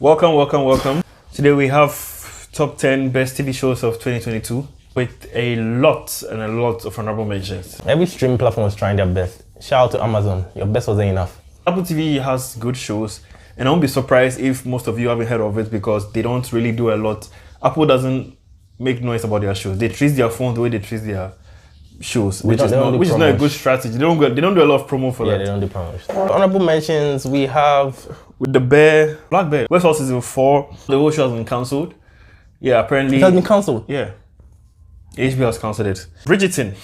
Welcome, welcome, welcome. Today we have top 10 best TV shows of 2022 with a lot of honorable mentions. Every streaming platform is trying their best. Shout out to Amazon. Your best wasn't enough. Apple TV has good shows, and I won't be surprised if most of you haven't heard of it because they don't really do a lot. Apple doesn't make noise about their shows. They treat their phone the way they treat their shows, which is not a good strategy. They don't do a lot of promo for that. Yeah, they don't do promos. Honorable mentions, we have with Black Bear, Westworld season 4. The whole show has been cancelled. Yeah, apparently it has been cancelled. Yeah, HBO has cancelled it. Bridgerton.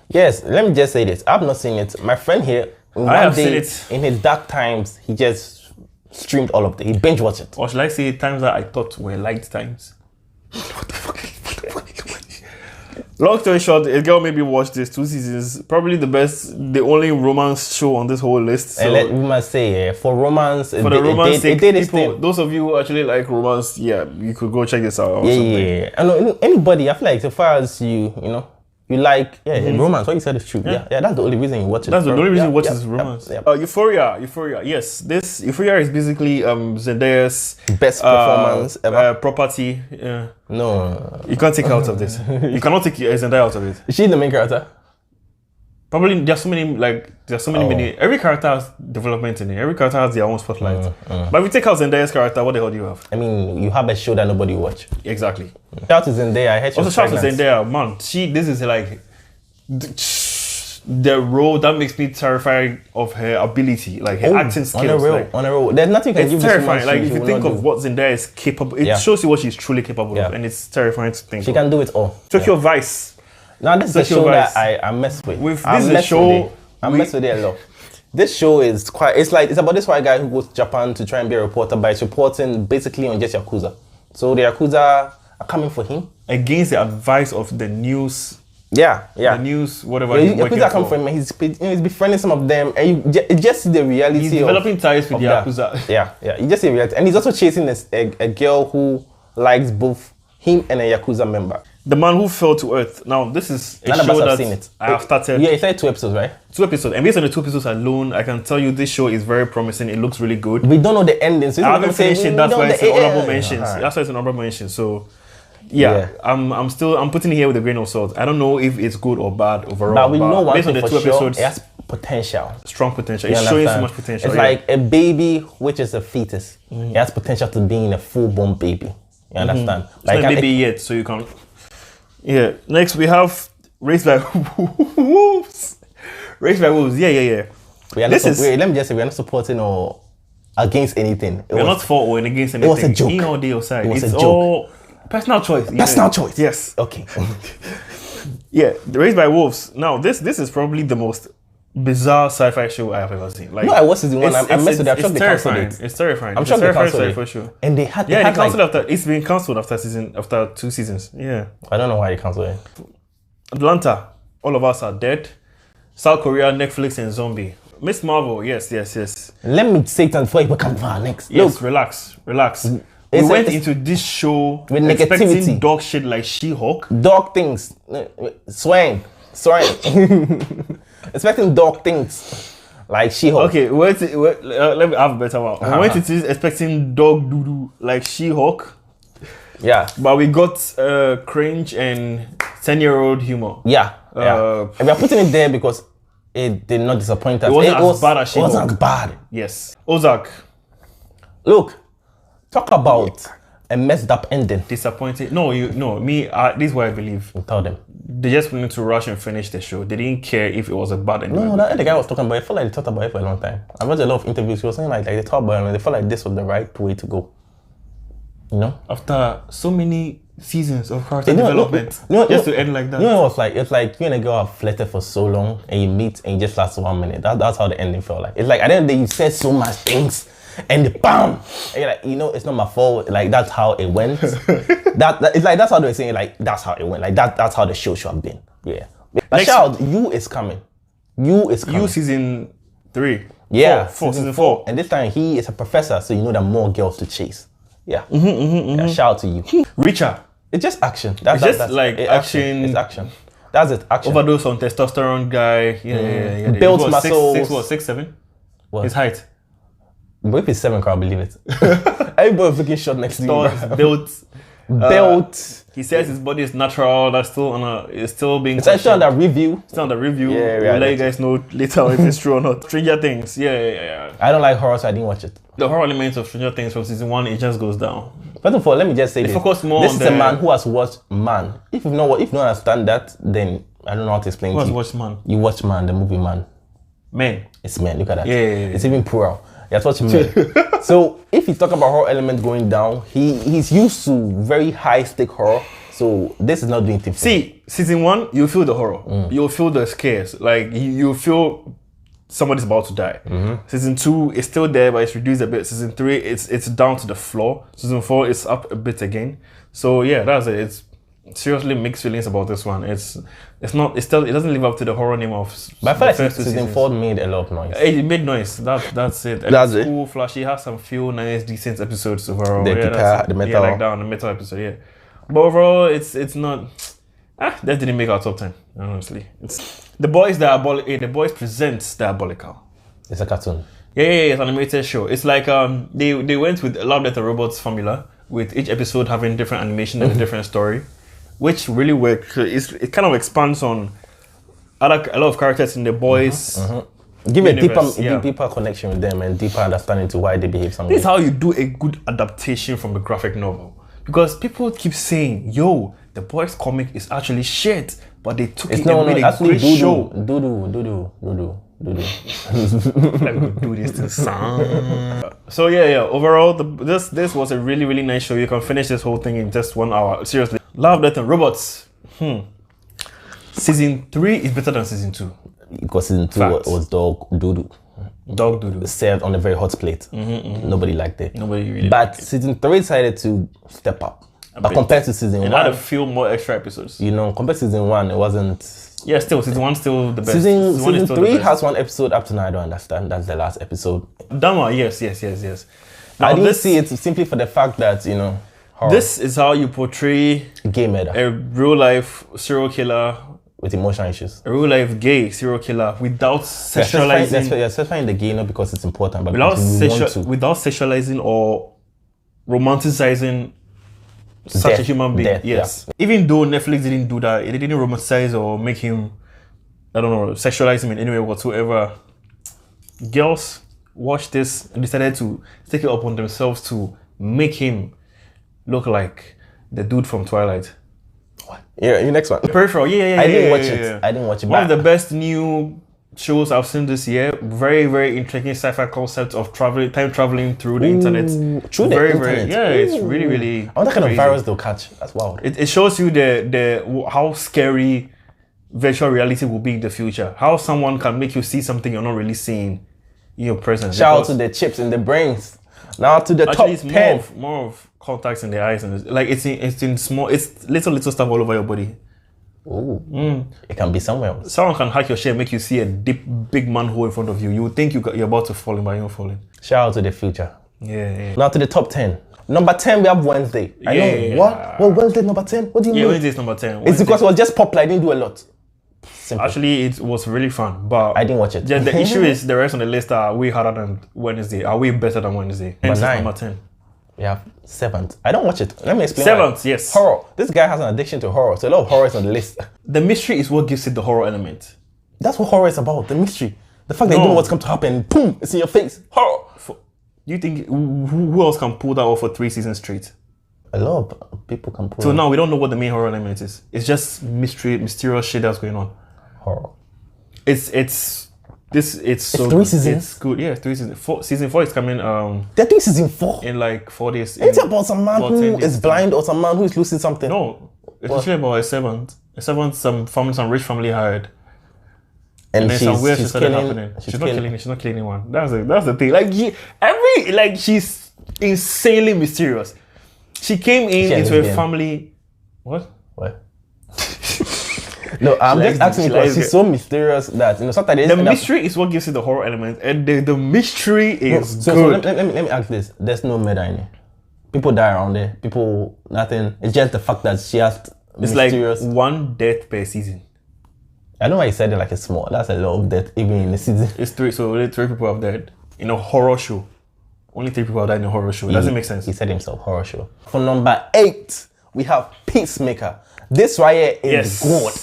Yes, let me just say this. I've not seen it. My friend here, I have seen it. In his dark times, he just streamed all of it. He binge watched it. Or should I say times that I thought were light times? What the fuck? Long story short, a girl maybe watched this 2 seasons. Probably the only romance show on this whole list. So we must say, for romance, for the romance sake, people, those of you who actually like romance, yeah, you could go check this out. Yeah. I know anybody. I feel like so far as you like, romance. What you said is true. Yeah, that's the only reason you watch it. That's the only reason you watch is romance. Euphoria. Yes, this Euphoria is basically Zendaya's best performance ever. Property. No, you can't take her out of this. You cannot take Zendaya out of it. Is she the main character? Probably there's so many. Every character has development in it. Every character has their own spotlight. But if you take out Zendaya's character, what the hell do you have? I mean, you have a show that nobody watch. Exactly. Shout out to Zendaya. I heard she was pregnant. Shout out to Zendaya, man. This is like the role that makes me terrified of her ability, like her acting skills. On a roll. There's nothing can give this terrifying. Like if you think of what Zendaya is capable, it shows you what she's truly capable of, and it's terrifying to think. She can do it all. Tokyo Vice. Now this is a show that I mess with. I mess with it a lot. This show is it's about this white guy who goes to Japan to try and be a reporter, but it's reporting basically on just Yakuza. So the Yakuza are coming for him. Against the advice of the news. Yeah. The news, whatever. Yakuza come for him, and he's befriending some of them, and you just see the reality. He's developing ties with the Yakuza. Yeah. You just see the reality. And he's also chasing a girl who likes both him and a Yakuza member. The Man Who Fell to Earth. Now, this is a show that I have started. Yeah, you started 2 episodes, right? 2 episodes. And based on the 2 episodes alone, I can tell you this show is very promising. It looks really good. We don't know the ending. So I haven't finished it. That's why it's an honorable mention. That's why it's an honorable mention. So, yeah. I'm putting it here with a grain of salt. I don't know if it's good or bad overall. But we know one based on the 2 episodes, it has potential. Strong potential. It's showing so much potential. It's like a baby, which is a fetus. It has potential to being a full-born baby. You understand? It's not a baby yet, so you can... Yeah. Next we have Raised by Wolves. Raised by Wolves. Yeah. Let me just say, we're not supporting or against anything. We're not for or against anything. It was a joke. In or day or side. It's a joke. All personal choice. Personal choice. Yes. Okay. Yeah. Raised by Wolves. Now this is probably the most bizarre sci-fi show I have ever seen. Like, no, I watched season 1. I messed with it. I'm sure they cancelled it. It's terrifying. I'm sure they cancelled it for sure. And they had cancelled after. It's been cancelled after 2 seasons. Yeah. I don't know why they cancelled it. Atlanta. All of Us Are Dead. South Korea, Netflix, and Zombie. Miss Marvel. Yes. Let me say something before you become next. Yes. Look, relax. We went into this show with expecting negativity. Dog shit like She-Hulk. Dog things. Swang. Expecting dog things like She-Hulk. Okay, let me have a better one. We went into this expecting dog doo-doo like She-Hulk. Yeah. But we got cringe and 10-year-old humor. Yeah. And we are putting it there because it did not disappoint us. It wasn't as bad as She-Hulk. It wasn't bad. Yes. Ozark. Look, talk about a messed up ending. Disappointed. This is what I believe. Tell them. They just wanted to rush and finish the show. They didn't care if it was a bad ending. No, the guy was talking about it. I felt like they talked about it for a long time. I watched a lot of interviews. He was saying like they talked about it and they felt like this was the right way to go. You know? After so many seasons of character development, just to end like that. You know, it's like you and a girl have flirted for so long and you meet and you just last 1 minute. That's how the ending felt like. It's like at the end of the day, you said so much things. And bam! And you're like, it's not my fault. Like that's how it went. It's like that's how they're saying. Like that's how it went. Like that's how the show should have been. Yeah. But shout, You is coming. You season 3. Yeah, season 4. And this time he is a professor, so you know there are more girls to chase. Yeah. Yeah, shout out to you. Reacher. It's just action. That's action. It's action. That's it. Action. Overdose on testosterone guy. Yeah. Built muscles. 6'7"? What? His height. But if it's 7, I can't believe it. Everybody's looking short next to you. Thor Bro. is built. Built. He says his body is natural. That's still it's still being. It's actually under review. It's under review. Yeah, We'll let you guys know later if it's true or not. Stranger Things. Yeah. I don't like horror, so I didn't watch it. The horror elements of Stranger Things from season 1, it just goes down. First of all, let me just say this. Focus more this on is a man who has watched Man. If you don't understand that, then I don't know how to explain Who to has you. watched Man? You watch Man, the movie Man. Men. It's Men. Look at that. Yeah. It's even plural. That's what you mean. So if you talk about horror element going down, he's used to very high stake horror. So this is not doing anything. See, season 1, you feel the horror. You'll feel the scares. Like you feel somebody's about to die. Season 2 is still there, but it's reduced a bit. Season 3, it's down to the floor. Season 4, it's up a bit again. So yeah, that's it. It's seriously mixed feelings about this one. It doesn't live up to the horror name of. But I feel like first two season seasons. 4 made a lot of noise. It made noise. That's it. And That's it's it. cool, flashy. Has some few nice, decent episodes overall. The yeah, guitar, that's it. the metal. Yeah, like that on the metal episode. Yeah, but overall, it's not. That didn't make our top 10. Honestly, it's The Boys Diabolical. The Boys presents Diabolical. It's a cartoon. Yeah, it's an animated show. It's like they went with Love, Death and Robots formula, with each episode having different animation and a different story, which really worked. It kind of expands on a lot of characters in The Boys. Give a universe, deeper connection with them and deeper understanding to why they behave some way. This is how you do a good adaptation from a graphic novel. Because people keep saying, yo, The Boys comic is actually shit, but they took it and made a great show. Dudu. Like we do this to sound. So yeah. Overall, this was a really, really nice show. You can finish this whole thing in just 1 hour. Seriously. Love, Death and Robots. Season 3 is better than season 2. Because season 2 was Dog Dudu. Dog Doodoo. Served on a very hot plate. Nobody liked it. Nobody really But liked it. season 3 decided to step up. But bit. compared to season And 1, had a few more extra episodes. compared to season 1, it wasn't. Yeah, still, season 1 still the best. Season one is still the 3 best. has 1 episode up to now. I don't understand. That's the last episode. Dama, yes. Now, I didn't see it simply for the fact that, horror, This is how you portray gay murder a real life serial killer, with emotional issues. a real life gay serial killer without sexualizing, Specifying the gay not because it's important, but without, because we want to. without sexualizing or romanticizing such a Death, human being. death, Yes. Even though Netflix didn't do that, it didn't romanticize or make him, I don't know, sexualize him in any way whatsoever. Girls watched this and decided to take it upon themselves to make him look like the dude from Twilight. Yeah, your next one. Peripheral, yeah. I didn't watch it. I didn't watch it. One of but the best new shows I've seen this year. Very, very intriguing sci-fi concept of time traveling through the internet. through the very, internet. yeah, it's really, really. I wonder what kind of crazy. virus they'll catch. That's wild. It shows you how scary virtual reality will be in the future. How someone can make you see something you're not really seeing in your presence. Shout out to the chips in the brains. Now to the top Actually, it's 10. more of contacts in the eyes and it's in small. It's little stuff all over your body. Ooh. It can be somewhere else. Someone can hack your shit and make you see a deep, big manhole in front of you. You would think you're about to fall in, but you're not falling. Shout out to the future. Yeah. Now to the top 10. Number 10, we have Wednesday. I know. Yeah. What? Well, Wednesday number 10? What do you Yeah, mean? Wednesday is number 10. It's Wednesday- because it was just popular. I didn't do a lot. Simple. Actually, it was really fun, but I didn't watch it. Yeah, the issue is the rest on the list are way harder than Wednesday. Are we better than Wednesday? Hence, it's 9. number 10. We have 7th. I don't watch it. Let me explain. 7th, why. yes. Horror. This guy has an addiction to horror. So a lot of horror is on the list. The mystery is what gives it the horror element. That's what horror is about. The mystery. The fact that you don't know what's going to happen. Boom. It's in your face. Horror. Do you think who else can pull that off for 3 seasons straight? A lot of people can pull So now we don't know what the main horror element is. It's just mysterious shit that's going on. horror. It's so 3 seasons? It's good. Yeah, 3 seasons. Season 4 is coming They're doing season 4. in like 4 days. It's about some man about 10 who days. is blind or some man who is losing something. No, it's actually about a seventh. Some rich family hired. And There's some weird shit started happening. She's not killing anyone. That's the thing. Like she's insanely mysterious. She came into a family. What? What? No, I'm just asking because she's so mysterious that sometimes the mystery is what gives it the horror element, and the mystery is so good. let me ask this: there's no murder in it. People die around there. People nothing. It's just the fact that she has It's mysterious. like 1 death per season. I know why you said it like it's small. That's a lot of death even in the season. It's 3, so only 3 people have died in a horror show. only 3 people have died in a horror show. It doesn't make sense. He said himself, horror show. For number 8, we have Peacemaker. This right here is good.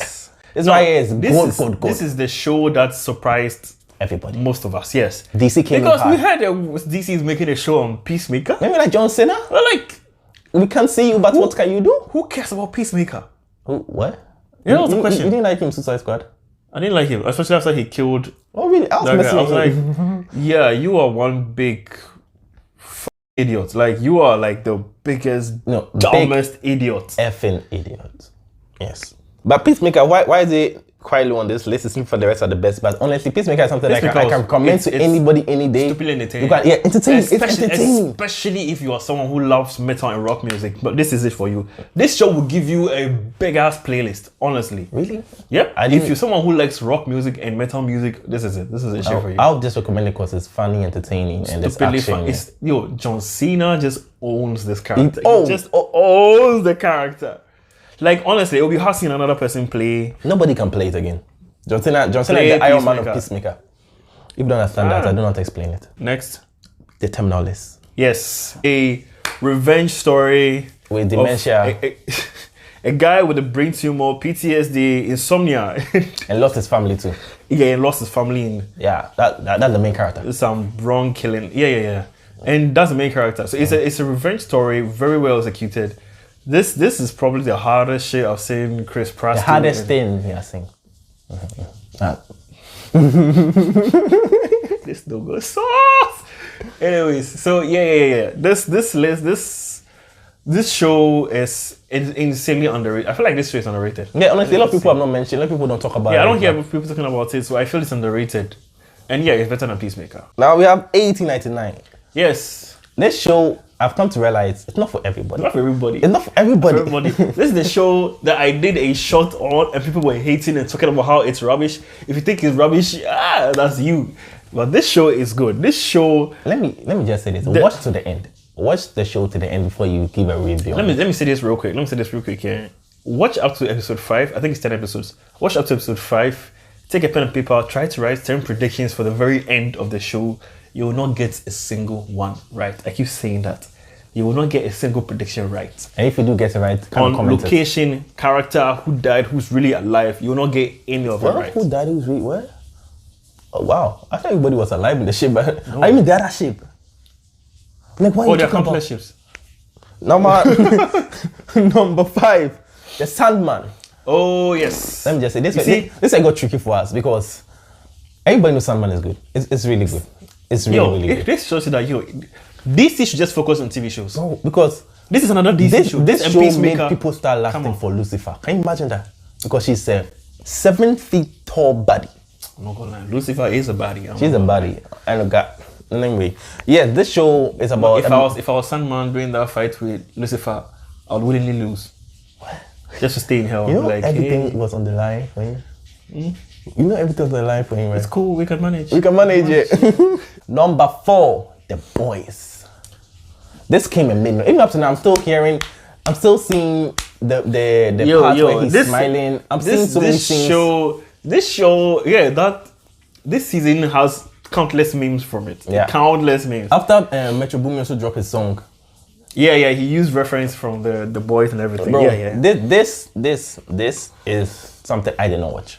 This right here is good. This is the show that surprised everybody. Most of us, yes. DC came because in we hard. heard DC is making a show on Peacemaker. Maybe like John Cena. Well, like we can't see you, but what can you do? Who cares about Peacemaker? Who? What? Yeah, that was the question. You didn't like him, Suicide Squad? I didn't like him, especially after he killed. Oh really? I was like, yeah, you are one big idiot. Like you are like the biggest, dumbest idiot. Effing idiot. Yes. But Peacemaker, why is it quite low on this list? It's for the rest of the best. But honestly, Peacemaker is something I can recommend to anybody any day. Stupidly entertaining. Entertaining. It's entertaining. Especially if you are someone who loves metal and rock music. But this is it for you. This show will give you a big ass playlist. Honestly. Really? Yep. If you're someone who likes rock music and metal music, this is it. This is a show for you. I'll just recommend it because it's funny, entertaining, and it's action. Fun. John Cena just owns this character. He just owns the character. Like honestly, it will be hard seeing another person play. Nobody can play it again. John Cena is the Iron Man of Peacemaker. If you don't understand that, I do not explain it. Next. The Terminal List. Yes. A revenge story. With dementia. A guy with a brain tumor, PTSD, insomnia. And lost his family too. Yeah, and lost his family. That's the main character. Some wrong killing. Yeah. And that's the main character. So it's a revenge story, very well executed. This is probably the hardest shit I've seen Chris Pratt. The hardest thing he has seen. This no good sauce. Anyways, so yeah. This show is insanely underrated. I feel like this show is underrated. Yeah, honestly, a lot of people have not mentioned. A lot of people don't talk about it. Yeah, I don't hear people talking about it, so I feel it's underrated. And yeah, it's better than Peacemaker. Now we have 1899. Yes. This show, I've come to realize, it's not for everybody. Not for everybody. It's not for everybody. This is the show that I did a shot on and people were hating and talking about how it's rubbish. If you think it's rubbish, that's you. But this show is good. This show... Let me just say this. Watch to the end. Watch the show to the end before you give a review. Let me say this real quick. Yeah. Watch up to episode 5. I think it's 10 episodes. Watch up to episode 5. Take a pen and paper. Try to write 10 predictions for the very end of the show. You will not get a single one right. I keep saying that. You will not get a single prediction right. And if you do get it right, on location, character, who died, who's really alive, you will not get any of it right. Who died, who's really what? Oh wow! I thought everybody was alive in the ship, but no. I mean the other ship. Like what? They're complex ships. Number 5, the Sandman. Oh yes. Let me just say this got tricky for us because everybody knows Sandman is good. It's really good. It's really good. This shows you that DC should just focus on TV shows. No, because this is another DC show. This show made people start laughing for Lucifer. Can you imagine that? Because she's a 7 feet tall body. I'm not gonna lie. Lucifer is a body. She's a body. And anyway, yeah, this show is about. If I was Sandman doing that fight with Lucifer, I would willingly lose. What? Just to stay in hell. You know, like, everything was on the line for him. You know, everything was on the line for him, right? It's cool. We can manage. it. Number 4, The Boys. This came in midnight. Even up to now, I'm still seeing the part where he's smiling. I'm seeing so many things. This show, this season has countless memes from it. Yeah. Countless memes. After Metro Boomin also dropped his song. Yeah, he used reference from the Boys and everything. Bro, yeah. This is something I did not watch.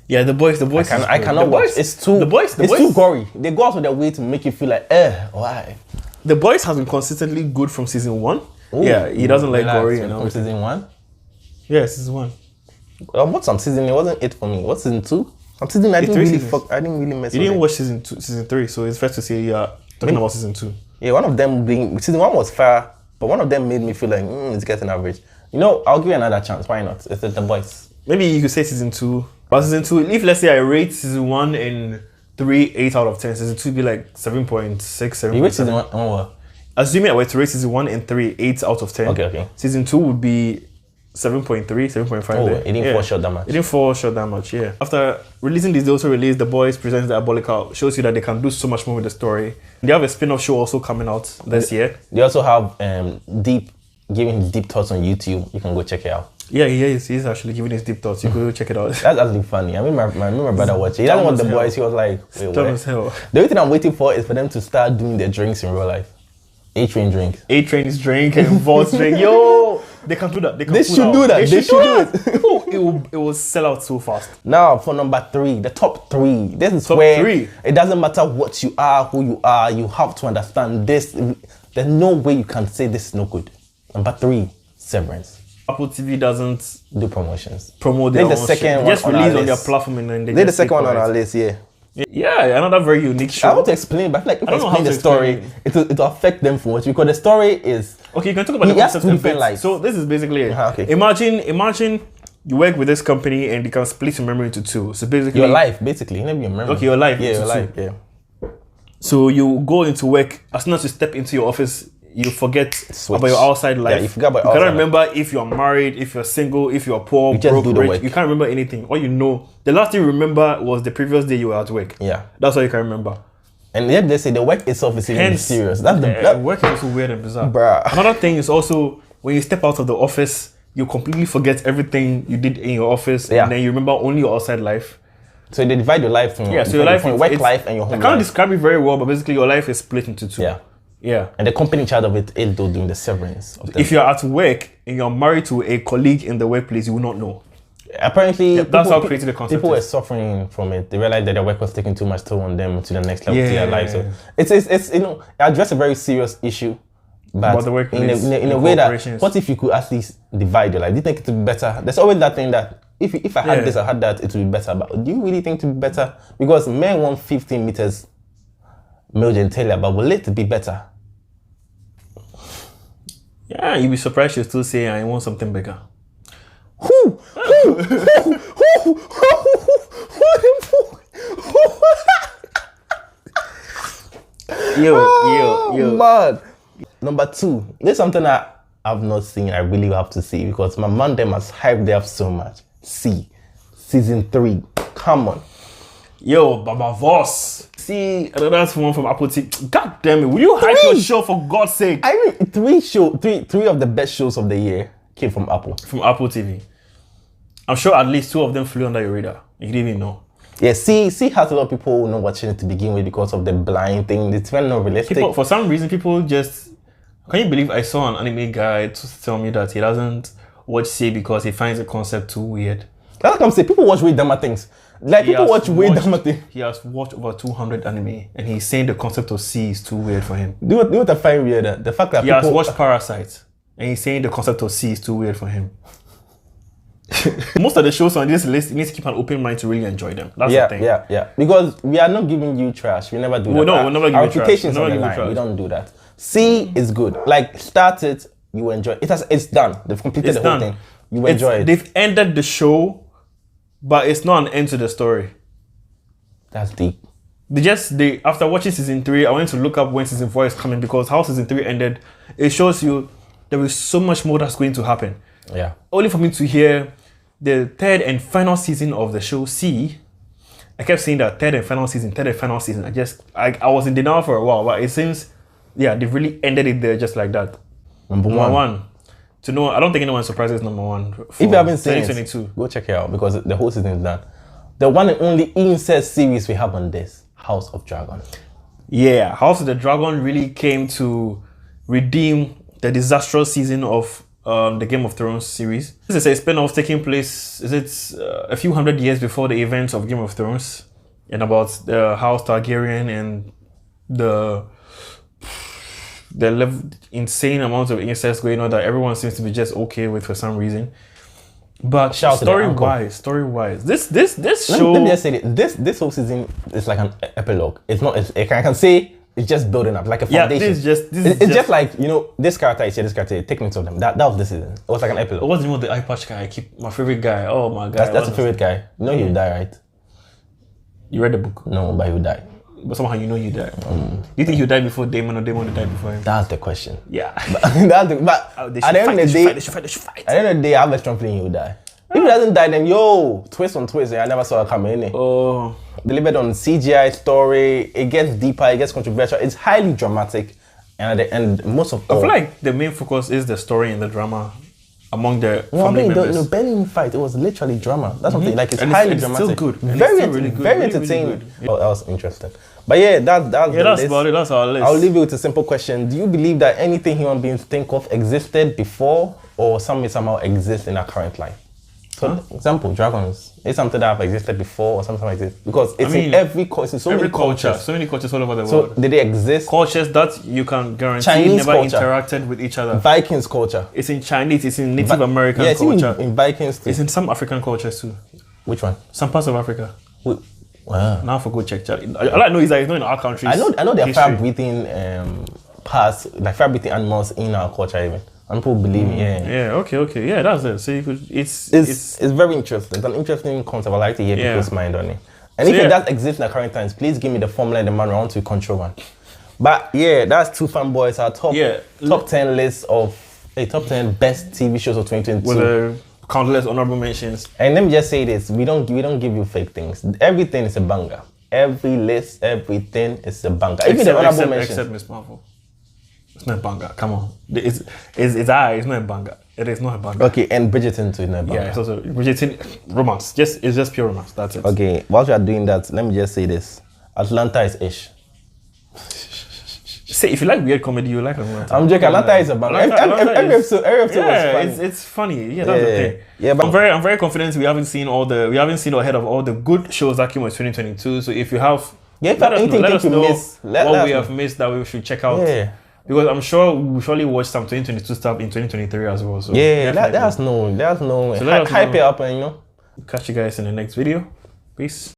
Yeah, the boys. I cannot watch. It's too gory. They go out of their way to make you feel like, why? The Boys has been consistently good from season 1. Ooh, yeah, he doesn't like gory. From season 1? Yeah, season 1. What's some season? It wasn't it for me. What's season 2? Some season I didn't really mess with it. You didn't watch season 3, so it's fair to say you're talking about season 2. Yeah, one of them season 1 was fair, but one of them made me feel like it's getting average. You know, I'll give you another chance. Why not? It's The Boys. Maybe you could say season 2. But season 2, if let's say I rate season 1 and 3 8 out of 10, season 2 would be like 7.6, 7.7. You rate season 1 on what? Assuming I were to rate season 1 and 3 8 out of 10. Okay. Season 2 would be 7.3, 7.5. Oh, it didn't fall short that much. It didn't fall short that much, yeah. After releasing this, they also released The Boys Presents Diabolical. Shows you that they can do so much more with the story. They have a spin-off show also coming out this year. They also have giving deep thoughts on YouTube. You can go check it out. Yeah, he's actually giving his deep thoughts. You go check it out. That's actually funny. I mean, my brother watched it. He doesn't want the boys. He was like, wait, Dumb what? as hell. The only thing I'm waiting for is for them to start doing their drinks in real life. A-Train drinks. A-Train's drink and Vault's drink. Yo, they can do that. They should do that. They should do Oh, it will sell out so fast. Now for number 3, the top 3. This is Top where 3. it doesn't matter what you are, who you are. You have to understand this. There's no way you can say this is no good. Number 3, Severance. Apple TV doesn't Do promotions. promote their They're the own second shit. They one just on our release on their list. platform and then They're the just stay second one on quiet. our list, yeah. Yeah, another very unique show. I want to explain, but I feel like if I don't know how explain the to story, explain it'll affect them for much because the story is Okay, you can talk about He the has concept two a different bit. lives. So this is basically it. Okay. Imagine you work with this company and you can split your memory into 2. So basically your life, basically. You never remember. Okay, your life Yeah, into your life. 2. Yeah. So you go into work, as soon as you step into your office, you forget Switch. about your outside life. Yeah, you forget about You outside cannot remember if you're married, if you're single, if you're poor, You just broke, do the rich. work. You can't remember anything. All you know, the last thing you remember was the previous day you were at work. Yeah. That's all you can remember. And yet they say the work itself is even Hence, serious. That's the work is also weird and bizarre. Bruh. Another thing is also when you step out of the office, you completely forget everything you did in your office, Yeah. and then you remember only your outside life. So they divide your life from Yeah, so your life, work it's- life and your home I can't life. describe it very well, but basically your life is split into 2. Yeah. Yeah. And the company in charge of it is doing the severance of them. If you're at work and you're married to a colleague in the workplace, you will not know. Apparently, that's how crazy the concept people were is. suffering from it. They realized that their work was taking too much toll on them to the next level of their Yeah. life. So it's it address a very serious issue, but About the workplace, in a the way that corporations. what if you could at least divide your life? Do you think it would be better? There's always that thing that if I had Yeah. this, I had that, it would be better. But do you really think it would be better? Because men want 15 meters male genitalia, but will it be better? Yeah, you'd be surprised you still say I want something bigger. Yo. Man. Number 2, this is something that I've not seen. I really have to see because my man them has hyped it up so much. See, season 3. Come on. Yo, Baba Voss. See, that's one from Apple TV. God damn it, will you hype your show for God's sake? I mean, three of the best shows of the year came from Apple. From Apple TV. I'm sure at least 2 of them flew under your radar. You didn't even know. Yeah, see has a lot of people not watching it to begin with because of the blind thing. It's very not realistic. People, for some reason, people just... Can you believe I saw an anime guy to tell me that he doesn't watch C because he finds the concept too weird? That's what I'm saying. People watch way dumber things. Like, people watch way dumber things. He has watched over 200 anime and he's saying the concept of C is too weird for him. Do you know what I find weird? The fact that He people... has watched Parasite and he's saying the concept of C is too weird for him. Most of the shows on this list, you need to keep an open mind to really enjoy them. That's the thing. Yeah. Because we are not giving you trash. We never do that. No, we'll never give Our you trash. reputation's We'll on never the give you line. We trash. don't do that. C is good. Like, start it, you enjoy it. It's done. They've completed It's the whole done. thing. You enjoy it. They've ended the show, but it's not an end to the story. That's deep. They after watching season 3, I went to look up when season 4 is coming because how season 3 ended, it shows you there is so much more that's going to happen. Yeah. Only for me to hear the 3rd and final season of the show C. I kept saying that 3rd and final season. I was in denial for a while, but it seems, they've really ended it there just like that. Number one. To know, I don't think anyone surprises number 1. If you haven't seen 2022. it, go check it out because the whole season is done. The one and only incest series we have on this, House of Dragon. Yeah, House of the Dragon really came to redeem the disastrous season of the Game of Thrones series. This is a spin-off taking place, a few hundred years before the events of Game of Thrones, and about the House Targaryen and the insane amounts of incest going on that everyone seems to be just okay with for some reason. But story-wise, this show... Let me just say this whole season is like an epilogue. It's not. I can say it's just building up like a foundation. It's just like this character is here, this character. Take notes of them. That was this season. It was like an epilogue. What's the name of the eye patch guy? My favorite guy. Oh my god, That's your favorite guy. You know he'll die, right? You read the book? No, but he'll die. But somehow you know you died. Do you think you died before Damon or Damon died before him? That's the question. Yeah. But at the end of the day, they should fight. at the end of the day, I have a strong feeling he'll die. If he doesn't die, then twist on twist. I never saw it coming in. Oh, Delivered on CGI story. It gets deeper. It gets controversial. It's highly dramatic, and at the end, most of I all, feel like the main focus is the story and the drama among the No, I family mean, members. the Benin fight, it was literally drama. That's something like it's And highly it's dramatic. still good. And Very, it's still really good. very Really, really entertaining. good. Yeah. Oh, that was interesting. But yeah, that's Yeah, the that's list. about it. That's our list. I'll leave you with a simple question. Do you believe that anything human beings think of existed before or somehow exists in our current life? So, example, dragons. It's something that have existed before or something like this. Because it's in every culture, so every many culture, cultures. so many cultures all over the So, world. did they exist? Cultures that you can guarantee Chinese never culture. interacted with each other. Vikings culture. It's in Chinese, it's in Native American Yeah, it's culture. in Vikings too. It's in some African cultures too. Which one? Some parts of Africa. Wow. Now for go check. All I know is that it's not in our countries. I know there are history. fire-breathing parts, like fire-breathing animals in our culture even. And people believe Yeah, okay. Yeah, that's it. So you could it's It's very interesting. It's an interesting concept. I like to hear Yeah. people's mind on it. And So if yeah. it does exist in the current times, please give me the formula and the manual. I want to control one. But yeah, that's Two Fanboys, our top 10 list of top 10 best TV shows of 2022. with countless honorable mentions. And let me just say this: we don't give you fake things. Everything is a banger. Every list, everything is a banger. Even the honorable mentions. Except Miss Marvel. It's not a banger. Come on. It's not a banger. It is not a banger. Okay, and Bridgerton too is not a banger. Yeah, it's also Bridgerton romance. It's just pure romance. That's it. Okay, whilst we are doing that, let me just say this: Atlanta is ish. Say if you like weird comedy, you like Atlanta. I'm joking. Atlanta is a banger. Every episode was funny. It's funny. Yeah, that's the thing. Yeah, but I'm very confident we haven't seen ahead of all the good shows that came out in 2022. So if you have, if you have anything let you us think know you miss, what we have missed that we should check out. Yeah. Because I'm sure we surely watch some 2022 stuff in 2023 as well. So yeah, definitely. there's no So let us hype know. it up and Catch you guys in the next video. Peace.